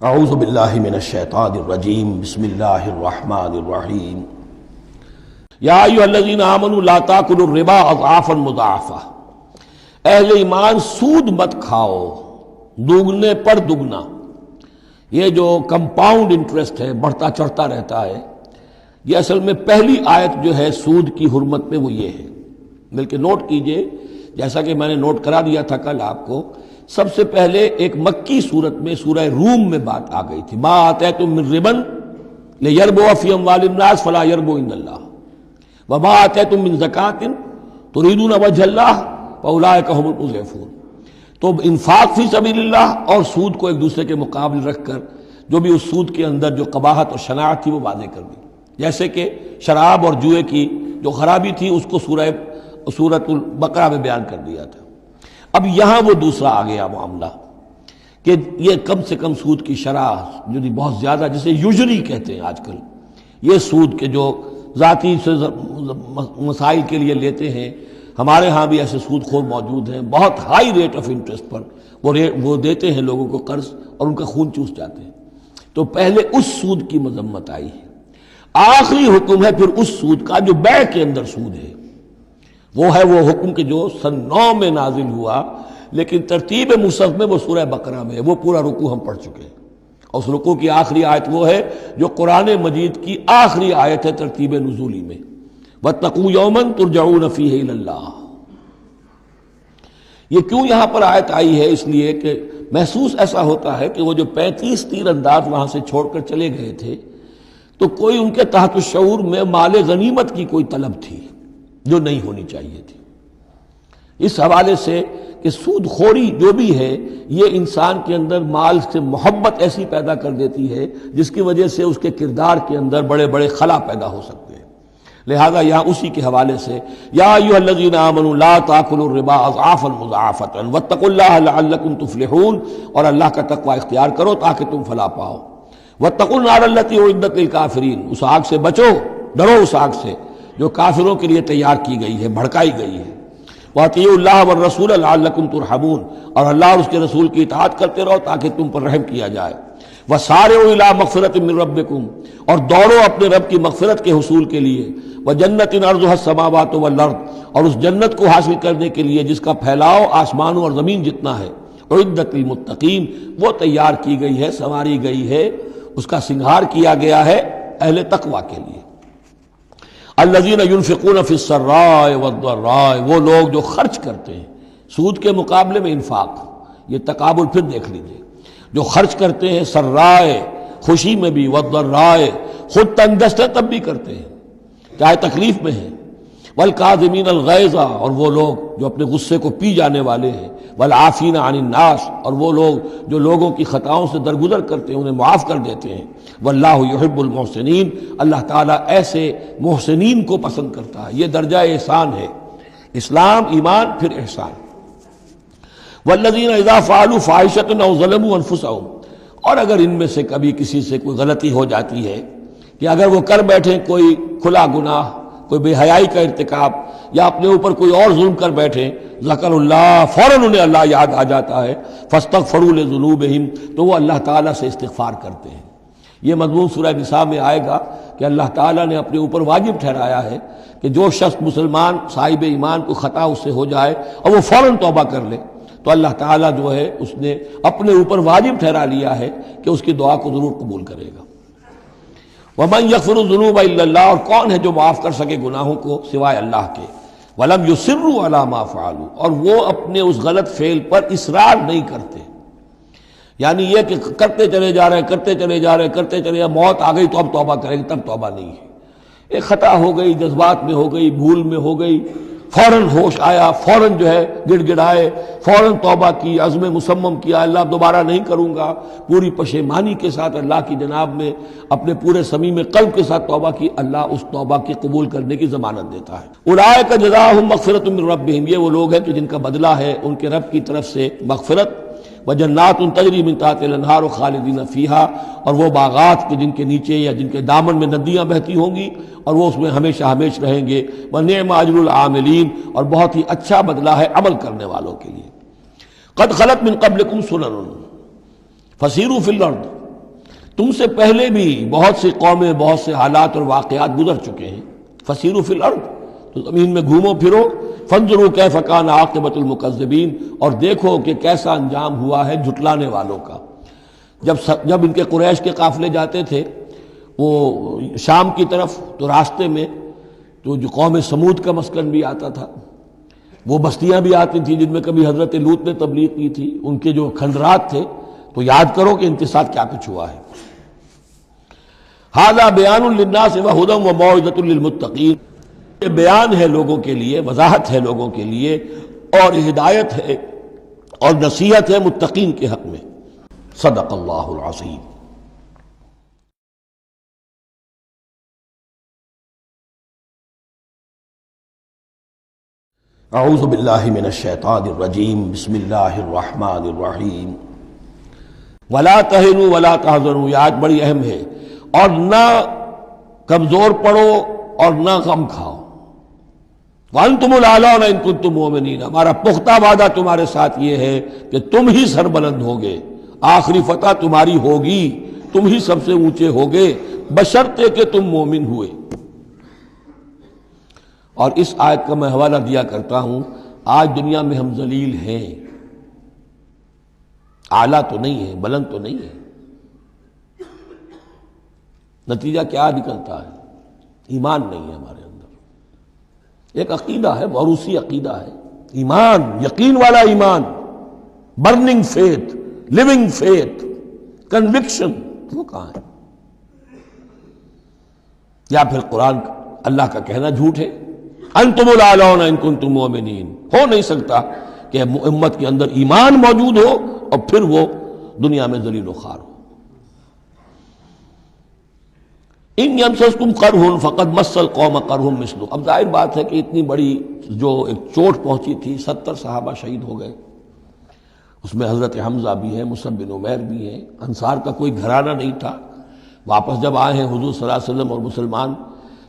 اعوذ باللہ من الشیطان الرجیم بسم اللہ الرحمن الرحیم یا ایھا الذین آمنوا لا تاکلوا الربا اضعافا مضاعفہ، اہل ایمان سود مت کھاؤ دوگنے پر دگنا۔ یہ جو کمپاؤنڈ انٹرسٹ ہے، بڑھتا چڑھتا رہتا ہے، یہ اصل میں پہلی آیت جو ہے سود کی حرمت میں وہ یہ ہے۔ بلکہ نوٹ کیجئے، جیسا کہ میں نے نوٹ کرا دیا تھا کل آپ کو، سب سے پہلے ایک مکی صورت میں سورہ روم میں بات آ گئی تھی، ما آتیتم من ربا لیربو فی اموال الناس فلا یربو عند اللہ وما آتیتم من زکاۃ تریدون وجہ اللہ فاولئک هم المضعفون۔ تو انفاق فی سبیل اللہ اور سود کو ایک دوسرے کے مقابل رکھ کر جو بھی اس سود کے اندر جو قباحت اور شناعت تھی وہ واضح کر دی، جیسے کہ شراب اور جوئے کی جو خرابی تھی اس کو سورۃ البقرہ میں بیان کر دیا تھا۔ اب یہاں وہ دوسرا آ گیا معاملہ کہ یہ کم سے کم سود کی شرح جو بہت زیادہ، جسے یوجری کہتے ہیں آج کل، یہ سود کے جو ذاتی مسائل کے لیے لیتے ہیں، ہمارے ہاں بھی ایسے سود خور موجود ہیں، بہت ہائی ریٹ آف انٹرسٹ پر وہ دیتے ہیں لوگوں کو قرض اور ان کا خون چوس جاتے ہیں۔ تو پہلے اس سود کی مذمت آئی ہے، آخری حکم ہے پھر اس سود کا جو بیع کے اندر سود ہے، وہ ہے وہ حکم کہ جو سن 9 میں نازل ہوا، لیکن ترتیب مصحف میں وہ سورہ بقرہ میں ہے، وہ پورا رکوع ہم پڑھ چکے ہیں، اور اس رکوع کی آخری آیت وہ ہے جو قرآن مجید کی آخری آیت ہے ترتیب نزولی میں، وَاتَّقُوا يَوْمًا تُرْجَعُونَ فِيهِ إِلَى اللَّهِ۔ یہ کیوں یہاں پر آیت آئی ہے؟ اس لیے کہ محسوس ایسا ہوتا ہے کہ وہ جو 35 تیر انداز وہاں سے چھوڑ کر چلے گئے تھے، تو کوئی ان کے تحت الشعور میں مال غنیمت کی کوئی طلب تھی جو نہیں ہونی چاہیے تھی۔ اس حوالے سے کہ سود خوری جو بھی ہے، یہ انسان کے اندر مال سے محبت ایسی پیدا کر دیتی ہے جس کی وجہ سے اس کے کردار کے اندر بڑے بڑے خلا پیدا ہو سکتے ہیں۔ لہذا یہاں اسی کے حوالے سے یا ایھا الذین آمنوا لا تاکلوا الربا اضعافا مضاعفۃ واتقوا اللہ لعلکم تفلحون، اور اللہ کا تقوی اختیار کرو تاکہ تم فلاح پاؤ۔ واتقوا النار التی اعدت للکافرین، اس آگ سے بچو، ڈرو اس آگ سے جو کافروں کے لیے تیار کی گئی ہے، بھڑکائی گئی ہے۔ وَأَطِیعُوا اللَّهَ وَالرَّسُولَ لَعَلَّکُمْ تُرْحَمُونَ، اور اللہ اور اس کے رسول کی اطاعت کرتے رہو تاکہ تم پر رحم کیا جائے۔ وَسَارِعُوا إِلَىٰ مَغْفِرَةٍ مِّن رَّبِّکُمْ، اور دوڑو اپنے رب کی مغفرت کے حصول کے لیے۔ وَجَنَّةٍ عَرْضُهَا السَّمَاوَاتُ وَالْأَرْضُ، اور اس جنت کو حاصل کرنے کے لیے جس کا پھیلاؤ آسمانوں اور زمین جتنا ہے۔ اعدت للمتقین، وہ تیار کی گئی ہے، سنواری گئی ہے، اس کا سنگھار کیا گیا ہے اہل تقوی کے لیے۔ الذین ينفقون فی السراء والضراء، وہ لوگ جو خرچ کرتے ہیں سود کے مقابلے میں انفاق، یہ تقابل پھر دیکھ لیجئے، جو خرچ کرتے ہیں سرائے خوشی میں بھی، والضراء خود تنگ دست ہے تب بھی کرتے ہیں چاہے تکلیف میں ہیں، والکاظمین الغیظ، اور وہ لوگ جو اپنے غصے کو پی جانے والے ہیں، والعافین عن الناس، اور وہ لوگ جو لوگوں کی خطاؤں سے درگزر کرتے ہیں انہیں معاف کر دیتے ہیں۔ واللہ یحب المحسنین، اللہ تعالیٰ ایسے محسنین کو پسند کرتا ہے، یہ درجہ احسان ہے، اسلام، ایمان، پھر احسان۔ والذین اذا فعلوا فاحشۃ او ظلموا انفسهم، اور اگر ان میں سے کبھی کسی سے کوئی غلطی ہو جاتی ہے کہ اگر وہ کر بیٹھیں کوئی کھلا گناہ، کوئی بے حیائی کا ارتکاب، یا اپنے اوپر کوئی اور ظلم کر بیٹھیں، ذکر اللہ، فوراً انہیں اللہ یاد آ جاتا ہے، فاستغفروا لذنوبہم، تو وہ اللہ تعالیٰ سے استغفار کرتے ہیں۔ یہ مضمون سورہ نساء میں آئے گا کہ اللہ تعالیٰ نے اپنے اوپر واجب ٹھہرایا ہے کہ جو شخص مسلمان صاحب ایمان کو خطا اس سے ہو جائے اور وہ فوراً توبہ کر لے، تو اللہ تعالیٰ جو ہے اس نے اپنے اوپر واجب ٹھہرا لیا ہے کہ اس کی دعا کو ضرور قبول کرے گا۔ وَمَن يَغْفِرُ الذُّنُوبَ إِلَّا اللَّهُ، اور کون ہے جو معاف کر سکے گناہوں کو سوائے اللہ کے۔ وَلَمْ يُصِرُّوا عَلَىٰ مَا فَعَلُوا، اور وہ اپنے اس غلط فعل پر اصرار نہیں کرتے، یعنی یہ کہ کرتے چلے جا رہے کرتے چلے جا رہے کرتے چلے، موت آ گئی تو اب توبہ کریں گے، تب توبہ نہیں ہے۔ ایک خطا ہو گئی، جذبات میں ہو گئی، بھول میں ہو گئی، فوراً ہوش آیا، فوراً جو ہے گڑ گڑائے، فوراً توبہ کی، عزم مصمم کیا اللہ دوبارہ نہیں کروں گا، پوری پشیمانی کے ساتھ اللہ کی جناب میں اپنے پورے صمیم قلب کے ساتھ توبہ کی، اللہ اس توبہ کی قبول کرنے کی ضمانت دیتا ہے۔ اولئک جزاؤہم مغفرۃ من ربہم، یہ وہ لوگ ہیں کہ جن کا بدلہ ہے ان کے رب کی طرف سے مغفرت، وجنات تجری من تحتہا الانہار خالدین فیہا، اور وہ باغات کے جن کے نیچے یا جن کے دامن میں ندیاں بہتی ہوں گی اور وہ اس میں ہمیشہ ہمیش رہیں گے۔ ونعم اجر العاملین، اور بہت ہی اچھا بدلہ ہے عمل کرنے والوں کے لیے۔ قد خلت من قبلکم سنن فسیروا فی الارض، تم سے پہلے بھی بہت سی قومیں، بہت سے حالات اور واقعات گزر چکے ہیں. فسیروا فی الارض، تو زمین میں گھومو پھرو. فانظروا کیف کان عاقبۃ المکذبین، اور دیکھو کہ کیسا انجام ہوا ہے جھٹلانے والوں کا. جب ان کے قریش کے قافلے جاتے تھے وہ شام کی طرف، تو راستے میں تو جو قوم سمود کا مسکن بھی آتا تھا، وہ بستیاں بھی آتی تھیں جن میں کبھی حضرت لوط نے تبلیغ کی تھی، ان کے جو کھنڈرات تھے. تو یاد کرو کہ ان کے ساتھ کیا کچھ ہوا ہے. ھذا بیان للناس وھدی وموعظۃ للمتقین، یہ بیان ہے لوگوں کے لیے، وضاحت ہے لوگوں کے لیے، اور ہدایت ہے اور نصیحت ہے متقین کے حق میں. صدق اللہ العظیم. اعوذ باللہ من الشیطان الرجیم. بسم اللہ الرحمن الرحیم. ولا تہنوا ولا تحزنوا، یہ آیت بڑی اہم ہے. اور نہ کمزور پڑو اور نہ غم کھاؤ. وانتم الاعلون ان کنتم مؤمنین، ہمارا پختہ وعدہ تمہارے ساتھ یہ ہے کہ تم ہی سربلند ہوگے، آخری فتح تمہاری ہوگی، تم ہی سب سے اونچے ہوگے، بشرطے کہ تم مومن ہوئے. اور اس آیت کا میں حوالہ دیا کرتا ہوں. آج دنیا میں ہم ذلیل ہیں، اعلیٰ تو نہیں ہے، بلند تو نہیں ہے. نتیجہ کیا نکلتا ہے؟ ایمان نہیں ہے ہمارے اندر. ایک عقیدہ ہے، موروثی عقیدہ ہے، ایمان، یقین والا ایمان، burning faith, living faith, conviction, وہ کہاں ہے؟ یا پھر قرآن اللہ کا کہنا جھوٹ ہے. انتم الاعلون ان کنتم مؤمنین. ہو نہیں سکتا کہ امت کے اندر ایمان موجود ہو اور پھر وہ دنیا میں ذلیل و خوار ہو. ان یمسسکم قرح فقد مس القوم قرح مثلہ. اب ظاہر بات ہے کہ اتنی بڑی جو ایک چوٹ پہنچی تھی، 70 صحابہ شہید ہو گئے، اس میں حضرت حمزہ بھی ہیں، مصعب بن عمیر بھی ہیں. انصار کا کوئی گھرانہ نہیں تھا. واپس جب آئے ہیں حضور صلی اللہ علیہ وسلم اور مسلمان،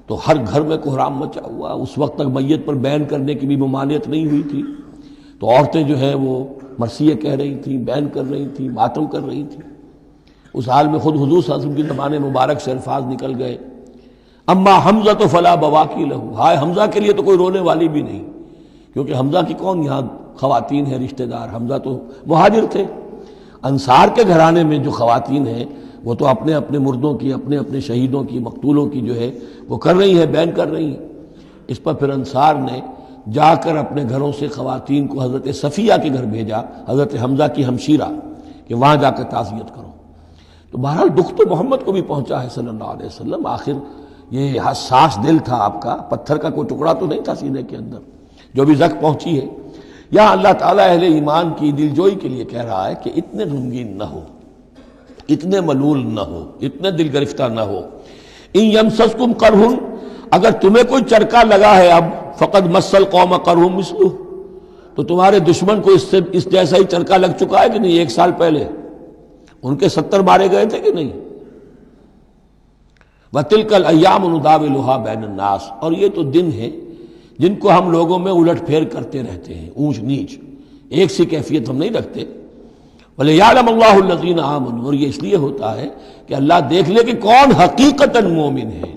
تو ہر گھر میں کوہرام مچا ہوا. اس وقت تک میت پر بین کرنے کی بھی ممانعت نہیں ہوئی تھی. تو عورتیں جو ہیں وہ مرثیے کہہ رہی تھیں، بین کر رہی تھیں، ماتم کر رہی تھیں. اس حال میں خود حضور صلی اللہ علیہ وسلم کی زبان مبارک سے الفاظ نکل گئے، اما حمزہ تو فلا بواکی لہو. ہائے حمزہ کے لیے تو کوئی رونے والی بھی نہیں، کیونکہ حمزہ کی کون یہاں خواتین ہیں رشتہ دار؟ حمزہ تو مہاجر تھے. انصار کے گھرانے میں جو خواتین ہیں وہ تو اپنے اپنے مردوں کی، اپنے اپنے شہیدوں کی، مقتولوں کی جو ہے وہ کر رہی ہیں، بین کر رہی ہیں. اس پر پھر انصار نے جا کر اپنے گھروں سے خواتین کو حضرت صفیہ کے گھر بھیجا، حضرت حمزہ کی ہمشیرہ، کہ وہاں جا کر تعزیت کرو. تو بہرحال دکھ تو محمد کو بھی پہنچا ہے صلی اللہ علیہ وسلم. آخر یہ حساس دل تھا آپ کا، پتھر کا کوئی ٹکڑا تو نہیں تھا سینے کے اندر. جو بھی زخم پہنچی ہے، یہاں اللہ تعالیٰ اہل ایمان کی دلجوئی کے لیے کہہ رہا ہے کہ اتنے غمگین نہ ہو، اتنے ملول نہ ہو، اتنے دل گرفتہ نہ ہو. ان یمسسکم قرح، اگر تمہیں کوئی چرکا لگا ہے اب، فقد مس القوم قرح مثلہ، تو تمہارے دشمن کو اس جیسا ہی چرکا لگ چکا ہے کہ نہیں؟ 1 سال پہلے ان کے 70 مارے گئے تھے کہ نہیں؟ وَتِلْكَ الْأَيَّامُ نُدَاوِلُهَا بَيْنَ النَّاسِ، اور یہ تو دن ہیں جن کو ہم لوگوں میں الٹ پھیر کرتے رہتے ہیں، اونچ نیچ، ایک سی کیفیت ہم نہیں رکھتے. وَلِيَعْلَمَ اللَّهُ الَّذِينَ آمَنُوا، اور یہ اس لیے ہوتا ہے کہ اللہ دیکھ لے کہ کون حقیقتاً مومن ہے.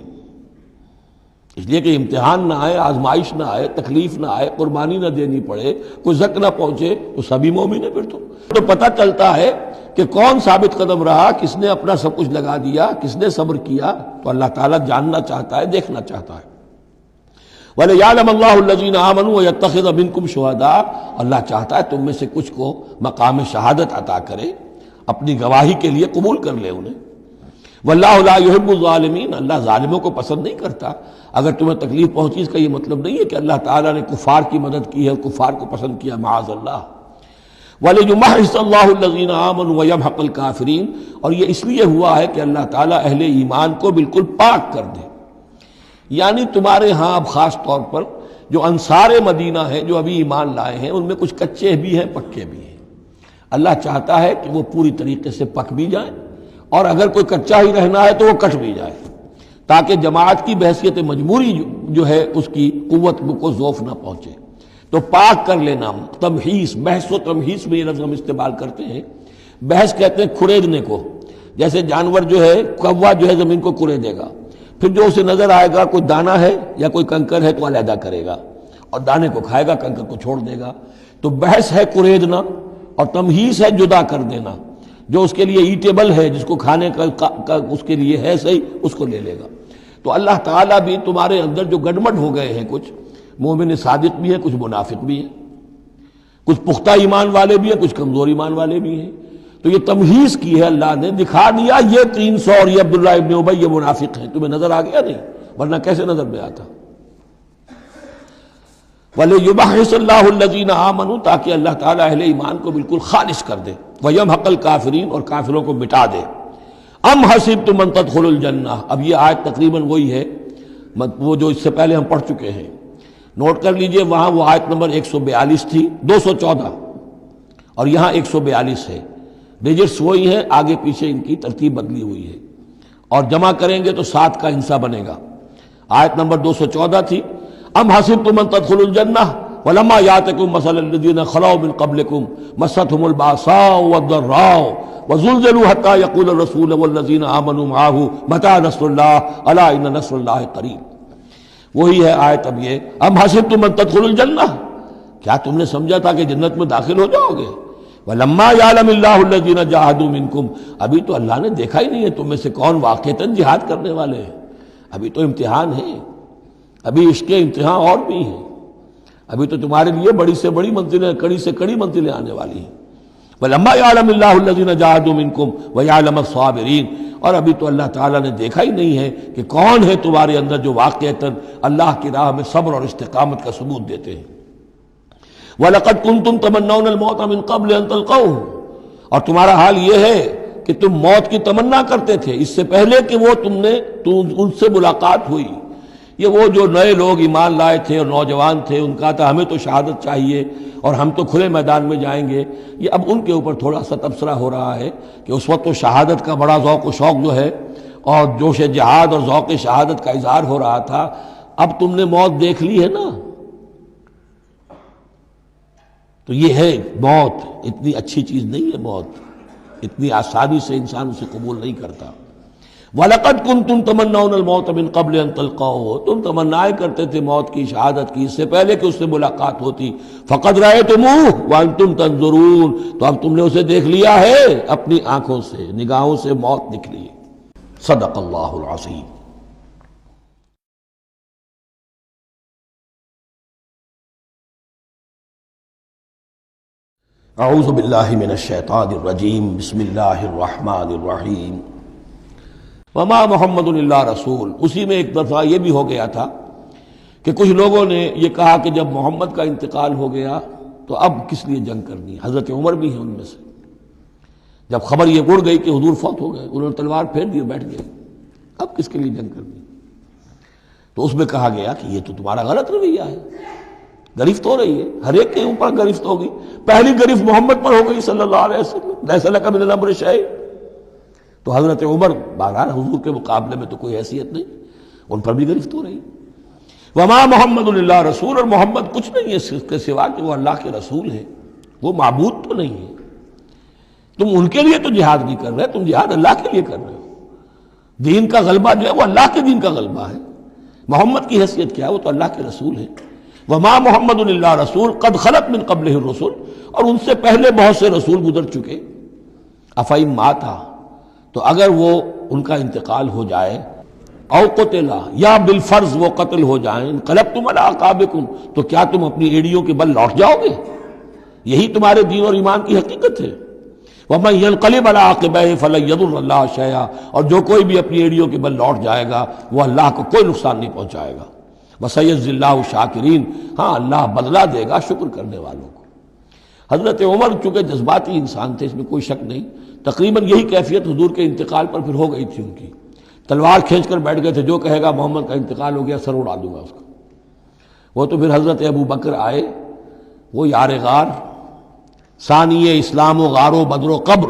اس لیے کہ امتحان نہ آئے، آزمائش نہ آئے، تکلیف نہ آئے، قربانی نہ دینی پڑے، کوئی زک نہ پہنچے، تو سبھی مومن ہیں. پھر تو پتہ چلتا ہے کہ کون ثابت قدم رہا، کس نے اپنا سب کچھ لگا دیا، کس نے صبر کیا. تو اللہ تعالیٰ جاننا چاہتا ہے، دیکھنا چاہتا ہے. وَلِيَعْلَمَ اللَّهُ الَّذِينَ آمَنُوا وَيَتَّخِذَ مِنكُمْ شُهَدَاءَ، اللہ چاہتا ہے تم میں سے کچھ کو مقام شہادت عطا کرے، اپنی گواہی کے لیے قبول کر لے انہیں. وَاللَّهُ لَا يُحِبُّ الظَّالِمِينَ، اللہ ظالموں کو پسند نہیں کرتا. اگر تمہیں تکلیف پہنچی اس کا یہ مطلب نہیں ہے کہ اللہ تعالیٰ نے کفار کی مدد کی ہے اور کفار کو پسند کیا، معاذ اللہ. وَلِيُمَحِّصَ اللَّهُ الَّذِينَ آمَنُوا وَيَمْحَقَ الْكَافِرِينَ، اور یہ اس لیے ہوا ہے کہ اللہ تعالیٰ اہل ایمان کو بالکل پاک کر دے. یعنی تمہارے ہاں اب خاص طور پر جو انصار مدینہ ہیں، جو ابھی ایمان لائے ہیں، ان میں کچھ کچے بھی ہیں، پکے بھی ہیں. اللہ چاہتا ہے کہ وہ پوری طریقے سے پک بھی جائیں، اور اگر کوئی کچا ہی رہنا ہے تو وہ کٹ بھی جائے، تاکہ جماعت کی بحثیت مجموعی جو ہے اس کی قوت کو ضعف نہ پہنچے. تو پاک کر لینا، تمحیص، بحث و تمحیص میں یہ لفظ ہم استعمال کرتے ہیں. بحث کہتے ہیں کھڑیدنے کو، جیسے جانور جو ہے کوا جو ہے زمین کو کریدے گا، پھر جو اسے نظر آئے گا کوئی دانہ ہے یا کوئی کنکر ہے تو علیحدہ کرے گا اور دانے کو کھائے گا، کنکر کو چھوڑ دے گا۔ تو بحث ہے کریدنا اور تمہیز ہے جدا کر دینا، جو اس کے لیے ایٹیبل ہے، جس کو کھانے کا اس کے لیے ہے صحیح، اس کو لے لے گا۔ تو اللہ تعالیٰ بھی تمہارے اندر جو گڑبڑ ہو گئے ہیں، کچھ مومن صادق بھی ہیں، کچھ منافق بھی ہیں، کچھ پختہ ایمان والے بھی ہیں، کچھ کمزور ایمان والے بھی ہیں، تو یہ تمہیز کی ہے اللہ نے، دکھا دیا یہ 300 اور یہ عبداللہ ابن ابی یہ منافق ہیں، تمہیں نظر آ گیا نہیں، ورنہ کیسے نظر میں آتا؟ وَلِيُمَحِّصَ اللَّهُ الَّذِينَ آمَنُوا، تاکہ اللہ تعالیٰ اہل ایمان کو بالکل خالص کر دے، وَيَمْحَقَ الْكَافِرِينَ اور کافروں کو مٹا دے۔ ام حسبتم ان تدخلوا الجنہ، اب یہ آیت تقریباً وہی ہے وہ جو اس سے پہلے ہم پڑھ چکے ہیں، نوٹ کر لیجئے، وہاں وہ آیت نمبر 142 تھی، 214، اور یہاں 142 ہے، ڈیجٹس وہی ہیں، آگے پیچھے ان کی ترتیب بدلی ہوئی ہے، اور جمع کریں گے تو 7 کا ہندسہ بنے گا۔ آیت نمبر 214 تھی، ام حسبتم ان تدخلوا الجنہ ولما یاتکم مثل الذین خلوا من قبلکم مستهم الباساء والضراء وزلزلوا حتى يقول الرسول والذین آمنوا معه متى نصر اللہ الا ان نصر اللہ قریب۔ وہی ہے آیت اب یہ، ام حسبتم ان تدخلوا الجنہ، کیا تم نے سمجھا تھا کہ جنت میں داخل ہو جاؤ گے؟ وَلَمَّا يَعْلَمِ اللَّهُ الَّذِينَ جَاهَدُوا مِنْكُمْ، ابھی تو اللہ نے دیکھا ہی نہیں ہے تم میں سے کون واقعتاً جہاد کرنے والے ہیں، ابھی تو امتحان ہے، ابھی اس کے امتحان اور بھی ہیں، ابھی تو تمہارے لیے بڑی سے بڑی منزلیں، کڑی سے کڑی منزلیں آنے والی ہیں۔ وَلَمَّا يَعْلَمِ اللَّهُ الَّذِينَ جَاهَدُوا مِنْكُمْ وَيَعْلَمَ الصَّابِرِينَ، اور ابھی تو اللہ تعالیٰ نے دیکھا ہی نہیں ہے کہ کون ہے تمہارے اندر جو واقعتاً اللہ کی راہ میں صبر اور استقامت کا ثبوت دیتے ہیں۔ وَلَقَدْ كُنْتُمْ تَمَنَّوْنَ الْمَوْتَ مِنْ قَبْلِ أَنْ تَلْقَوْهُ، اور تمہارا حال یہ ہے کہ تم موت کی تمنا کرتے تھے اس سے پہلے کہ وہ ان سے ملاقات ہوئی۔ یہ وہ جو نئے لوگ ایمان لائے تھے اور نوجوان تھے، ان کا تھا ہمیں تو شہادت چاہیے اور ہم تو کھلے میدان میں جائیں گے، یہ اب ان کے اوپر تھوڑا سا تبصرہ ہو رہا ہے کہ اس وقت تو شہادت کا بڑا ذوق و شوق جو ہے اور جوش جہاد اور ذوق شہادت کا اظہار ہو رہا تھا، اب تم نے موت دیکھ لی ہے نا، تو یہ ہے موت، اتنی اچھی چیز نہیں ہے موت، اتنی آسانی سے انسان اسے قبول نہیں کرتا۔ وَلَقَدْ كُنْتُمْ تَمَنَّوْنَ الْمَوْتَ مِنْ قَبْلِ أَنْ تَلْقَوْهُ، تم تمنائیں کرتے تھے موت کی، شہادت کی، اس سے پہلے کہ اس سے ملاقات ہوتی۔ فَقَدْ رَأَيْتُمُوهُ وَأَنْتُمْ تَنْظُرُونَ، تو اب تم نے اسے دیکھ لیا ہے اپنی آنکھوں سے، نگاہوں سے موت نکلی۔ صدق اللہ العظیم۔ اعوذ باللہ من الشیطان الرجیم، بسم اللہ الرحمن الرحیم۔ وما محمد الا رسول، اسی میں ایک دفعہ یہ بھی ہو گیا تھا کہ کچھ لوگوں نے یہ کہا کہ جب محمد کا انتقال ہو گیا تو اب کس لیے جنگ کرنی؟ حضرت عمر بھی ہیں ان میں سے، جب خبر یہ اڑ گئی کہ حضور فوت ہو گئے، انہوں نے تلوار پھیر دی، بیٹھ گئے، اب کس کے لیے جنگ کرنی؟ تو اس میں کہا گیا کہ یہ تو تمہارا غلط رویہ ہے، گرفت ہو رہی ہے، ہر ایک کے اوپر گرفت ہوگی، پہلی گرفت محمد پر ہو گئی صلی اللہ علیہ وسلم، لیس لک من الامر شیء۔ تو حضرت عمر بہرحال حضور کے مقابلے میں تو کوئی حیثیت نہیں، ان پر بھی گرفت ہو رہی۔ وما محمد الا رسول، اور محمد کچھ نہیں ہے اس کے سوا کہ وہ اللہ کے رسول ہے، وہ معبود تو نہیں ہے، تم ان کے لیے تو جہاد نہیں کر رہے، تم جہاد اللہ کے لیے کر رہے ہو، دین کا غلبہ جو ہے وہ اللہ کے دین کا غلبہ ہے، محمد کی حیثیت کیا ہے؟ وہ تو اللہ کے رسول ہے۔ وما محمد الا رسول قد خلت من قبلہ الرسل، اور ان سے پہلے بہت سے رسول گزر چکے۔ افئن مات، تو اگر وہ ان کا انتقال ہو جائے، او قتلا، یا بالفرض وہ قتل ہو جائیں، انقلبتم علی اعقابکم، تو کیا تم اپنی ایڑیوں کے بل لوٹ جاؤ گے؟ یہی تمہارے دین اور ایمان کی حقیقت ہے۔ ومن ينقلب على عقبیہ فلن يضر اللہ شیئا، اور جو کوئی بھی اپنی ایڑیوں کے بل لوٹ جائے گا وہ اللہ کو کوئی نقصان نہیں پہنچائے گا۔ وسيجزي الله الشاکرین، ہاں اللہ بدلہ دے گا شکر کرنے والوں کو۔ حضرت عمر چونکہ جذباتی انسان تھے، اس میں کوئی شک نہیں، تقریباً یہی کیفیت حضور کے انتقال پر پھر ہو گئی تھی ان کی، تلوار کھینچ کر بیٹھ گئے تھے، جو کہے گا محمد کا انتقال ہو گیا سر اڑا دوں گا اس کا۔ وہ تو پھر حضرت ابو بکر آئے، وہ یار غار، ثانی اسلام و غار و بدر و قبر،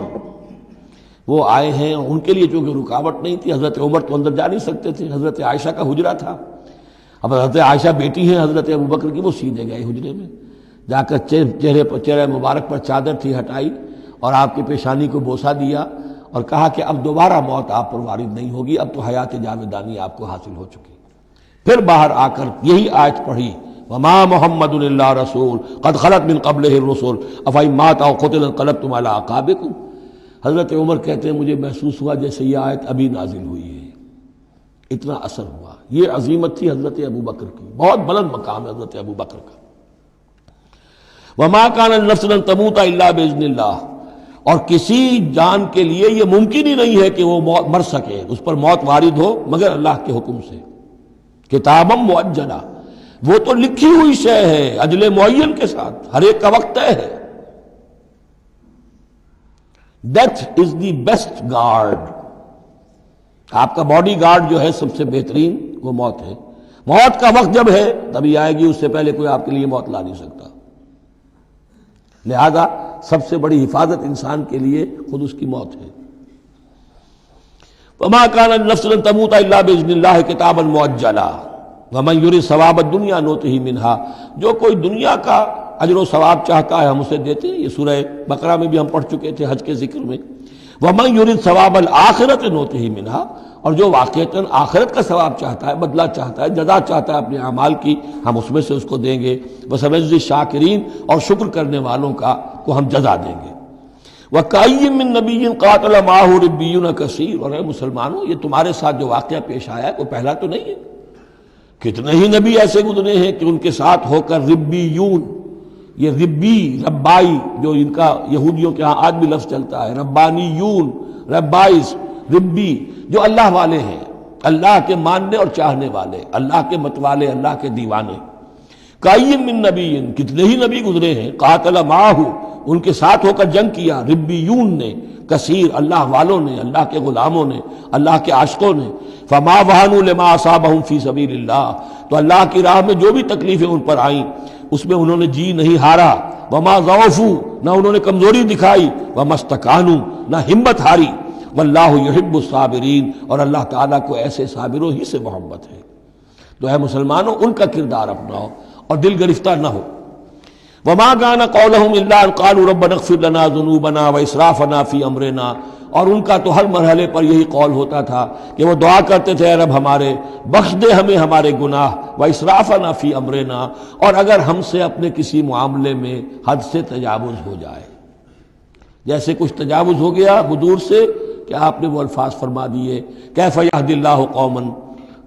وہ آئے ہیں، ان کے لیے چونکہ رکاوٹ نہیں تھی، حضرت عمر تو اندر جا نہیں سکتے تھے، حضرت عائشہ کا حجرہ تھا، اب حضرت عائشہ بیٹی ہیں حضرت ابو بکر کی، وہ سیدھے گئے حجرے میں، جا کر چہرے مبارک پر چادر تھی ہٹائی اور آپ کی پیشانی کو بوسہ دیا اور کہا کہ اب دوبارہ موت آپ پر وارد نہیں ہوگی، اب تو حیات جاویدانی آپ کو حاصل ہو چکی۔ پھر باہر آ کر یہی آیت پڑھی، وما محمد الا رسول قد خلت من قبلہ الرسل افإن مات او قتل انقلبتم علی اعقابکم۔ حضرت عمر کہتے ہیں مجھے محسوس ہوا جیسے یہ آیت ابھی نازل ہوئی ہے، اتنا اثر ہوا۔ یہ عظیمت تھی حضرت ابوبکر کی، بہت بلند مقام ہے حضرت ابوبکر کا۔ وما كان لنفس ان تموت الا باذن اللہ، اور کسی جان کے لیے یہ ممکن ہی نہیں ہے کہ وہ مر سکے، اس پر موت وارد ہو مگر اللہ کے حکم سے۔ کتابا مؤجلا، وہ تو لکھی ہوئی شے ہے اجل معین کے ساتھ، ہر ایک کا وقت طے ہے۔ Death is the best guard, آپ کا باڈی گارڈ جو ہے سب سے بہترین وہ موت ہے۔ موت کا وقت جب ہے تبھی آئے گی، اس سے پہلے کوئی آپ کے لیے موت لا نہیں سکتا۔ لہذا سب سے بڑی حفاظت انسان کے لیے خود اس کی موت ہے۔ وما كان لنفس ان تموت الا باذن اللہ کتابا مؤجلا ومن يرد ثواب الدنيا نؤته منها، جو کوئی دنیا کا اجر و ثواب چاہتا ہے ہم اسے دیتے ہیں۔ یہ سورہ بقرہ میں بھی ہم پڑھ چکے تھے حج کے ذکر میں۔ ومن يرد ثواب الآخرة نؤته منها، اور جو واقعتاً آخرت کا ثواب چاہتا ہے، بدلہ چاہتا ہے، جزا چاہتا ہے اپنے اعمال کی، ہم اس میں سے اس کو دیں گے۔ وسنجزی الشاکرین، اور شکر کرنے والوں کا کو ہم جزا دیں گے۔ وَكَأَيٍّ مِّن نَّبِيٍّ قَاتَلَ مَعَهُ رِبِّيُّونَ كَثِيرٌ، اور اے مسلمانوں یہ تمہارے ساتھ جو واقعہ پیش آیا ہے کوئی پہلا تو نہیں ہے، کتنے ہی نبی ایسے گزرے ہیں کہ ان کے ساتھ ہو کر ربیون، یہ ربی ربائی جو ان کا یہودیوں کے ہاں آج بھی لفظ چلتا ہے، ربانیون ربائز ربی، جو اللہ والے ہیں، اللہ کے ماننے اور چاہنے والے، اللہ کے متوالے، اللہ کے دیوانے۔ کائین من نبی، کتنے ہی نبی گزرے ہیں، قاتل معاہ، ان کے ساتھ ہو کر جنگ کیا، ربیون نے، کثیر، اللہ والوں نے، اللہ کے غلاموں نے، اللہ کے عاشقوں نے۔ فما وہنوا لما اصابہم فی سبیل اللہ، تو اللہ کی راہ میں جو بھی تکلیفیں ان پر آئیں اس میں انہوں نے جی نہیں ہارا۔ وما ضعفوا، نہ انہوں نے کمزوری دکھائی۔ وما استکانوا، نہ ہمت ہاری۔ واللہ یحب الصابرین، اور اللہ تعالیٰ کو ایسے صابروں ہی سے محبت ہے۔ تو اے مسلمانوں ان کا کردار اپناؤ اور دل گرفتہ نہ ہو۔ وما كان قولهم الا ان قالوا ربنا اغفر لنا ذنوبنا واسرافنا في امرنا، اور ان کا تو ہر مرحلے پر یہی قول ہوتا تھا کہ وہ دعا کرتے تھے اے رب ہمارے بخش دے ہمیں ہمارے گناہ، واسرافنا في امرنا، اور اگر ہم سے اپنے کسی معاملے میں حد سے تجاوز ہو جائے، جیسے کچھ تجاوز ہو گیا حضور سے کہ آپ نے وہ الفاظ فرما دیے کیف یہدی اللہ قوما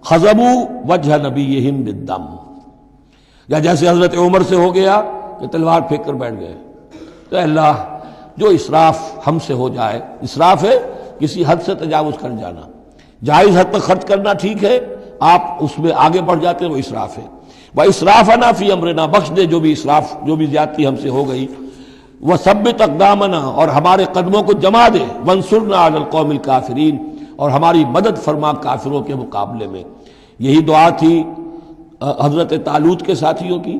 خضبوا وجہ نبیہم بالدم، یا جیسے حضرت عمر سے ہو گیا کہ تلوار پھینک کر بیٹھ گئے۔ تو اللہ جو اسراف ہم سے ہو جائے، اسراف ہے کسی حد سے تجاوز کر جانا، جائز حد تک خرچ کرنا ٹھیک ہے، آپ اس میں آگے بڑھ جاتے ہیں وہ اسراف ہے۔ واسرافنا فی امرنا، بخش دے جو بھی اسراف، جو بھی زیادتی ہم سے ہو گئی۔ وثبت اقدامنا، اور ہمارے قدموں کو جما دے۔ وانصرنا علی القوم الکافرین، اور ہماری مدد فرما کافروں کے مقابلے میں۔ یہی دعا تھی حضرت طالوت کے ساتھیوں کی،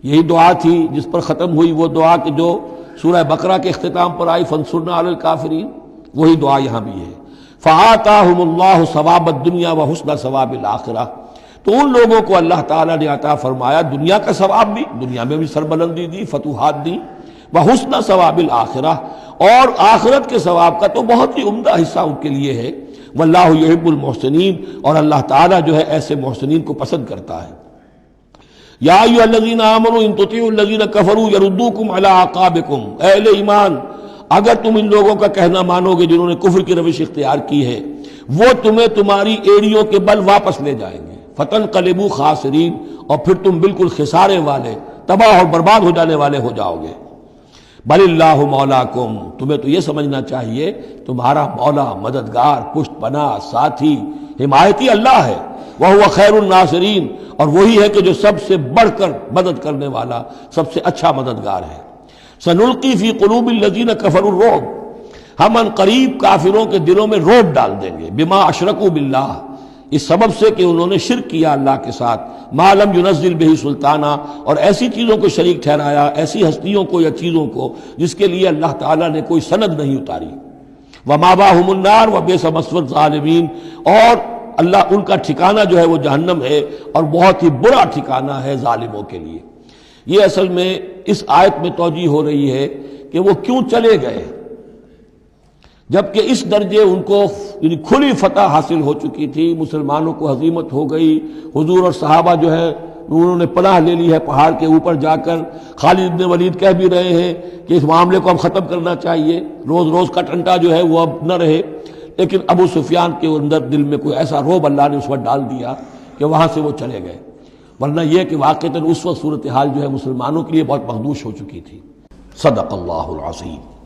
یہی دعا تھی جس پر ختم ہوئی وہ دعا کہ جو سورہ بقرہ کے اختتام پر آئی فانصرنا علی الکافرین، وہی دعا یہاں بھی ہے۔ فآتاہم اللہ ثواب الدنیا وحسن ثواب الآخرہ، تو ان لوگوں کو اللہ تعالیٰ نے عطا فرمایا دنیا کا ثواب بھی، دنیا میں بھی سربلندی دی، فتوحات دی، وحسن ثواب الآخرہ، اور آخرت کے ثواب کا تو بہت ہی عمدہ حصہ ان کے لیے ہے۔ واللہ یحب المحسنین، اور اللہ تعالیٰ جو ہے ایسے محسنین کو پسند کرتا ہے۔ یا ایھا الذین آمنوا ان تطیعوا الذین کفروا یردوکم علی اعقابکم، اے اہل ایمان اگر تم ان لوگوں کا کہنا مانو گے جنہوں نے کفر کی روش اختیار کی ہے، وہ تمہیں تمہاری ایڑیوں کے بل واپس لے جائیں گے، فتنقلبوا خاسرین، اور پھر تم بالکل خسارے والے، تباہ اور برباد ہو جانے والے ہو جاؤ گے۔ بل اللہ مولاکم، تمہیں تو یہ سمجھنا چاہیے تمہارا مولا، مددگار، پشت پناہ، ساتھی، حمایتی اللہ ہے۔ وہو خیر الناصرین، اور وہی ہے کہ جو سب سے بڑھ کر مدد کرنے والا، سب سے اچھا مددگار ہے۔ سنلقی فی قلوب الذین کفروا الرعب، ہم ان قریب کافروں کے دلوں میں رعب ڈال دیں گے، بما اشرکوا باللہ، اس سبب سے کہ انہوں نے شرک کیا اللہ کے ساتھ، ما لم ینزل بہ سلطانہ، اور ایسی چیزوں کو شریک ٹھہرایا، ایسی ہستیوں کو یا چیزوں کو جس کے لیے اللہ تعالیٰ نے کوئی سند نہیں اتاری۔ ومأواہم النار وبئس مثوی الظالمین، اور اللہ ان کا ٹھکانہ جو ہے وہ جہنم ہے، اور بہت ہی برا ٹھکانہ ہے ظالموں کے لیے۔ یہ اصل میں اس آیت میں توجیہ ہو رہی ہے کہ وہ کیوں چلے گئے۔ جبکہ اس درجے ان کو یعنی کھلی فتح حاصل ہو چکی تھی، مسلمانوں کو ہزیمت ہو گئی، حضور اور صحابہ جو ہے انہوں نے پناہ لے لی ہے پہاڑ کے اوپر جا کر۔ خالد بن ولید کہہ بھی رہے ہیں کہ اس معاملے کو ہم ختم کرنا چاہیے، روز روز کا ٹنٹا جو ہے وہ اب نہ رہے، لیکن ابو سفیان کے اندر دل میں کوئی ایسا رعب اللہ نے اس وقت ڈال دیا کہ وہاں سے وہ چلے گئے، ورنہ یہ کہ واقعتاً اس وقت صورتحال جو ہے مسلمانوں کے لیے بہت مخدوش ہو چکی تھی۔ صدق اللہ العظیم۔